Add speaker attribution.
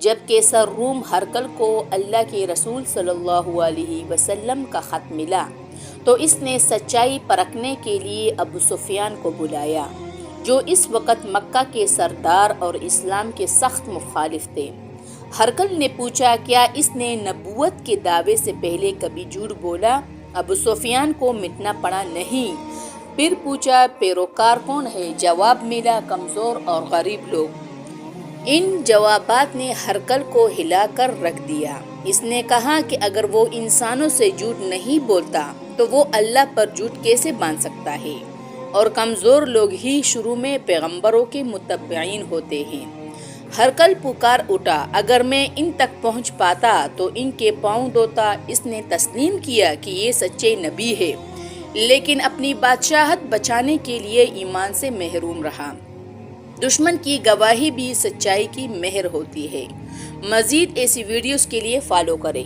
Speaker 1: جب کیسر روم ہرقل کو اللہ کے رسول صلی اللہ علیہ وسلم کا خط ملا تو اس نے سچائی پرکھنے کے لیے ابو سفیان کو بلایا، جو اس وقت مکہ کے سردار اور اسلام کے سخت مخالف تھے۔ ہرقل نے پوچھا، کیا اس نے نبوت کے دعوے سے پہلے کبھی جھوٹ بولا؟ ابو سفیان کو مٹنا پڑا نہیں۔ پھر پوچھا، پیروکار کون ہے؟ جواب ملا، کمزور اور غریب لوگ۔ ان جوابات نے ہرقل کو ہلا کر رکھ دیا۔ اس نے کہا کہ اگر وہ انسانوں سے جھوٹ نہیں بولتا تو وہ اللہ پر جھوٹ کیسے باندھ سکتا ہے؟ اور کمزور لوگ ہی شروع میں پیغمبروں کے متبعین ہوتے ہیں۔ ہرقل پکار اٹھا، اگر میں ان تک پہنچ پاتا تو ان کے پاؤں دھوتا۔ اس نے تسلیم کیا کہ یہ سچے نبی ہے، لیکن اپنی بادشاہت بچانے کے لیے ایمان سے محروم رہا۔ دشمن کی گواہی بھی سچائی کی مہر ہوتی ہے۔ مزید ایسی ویڈیوز کے لیے فالو کریں۔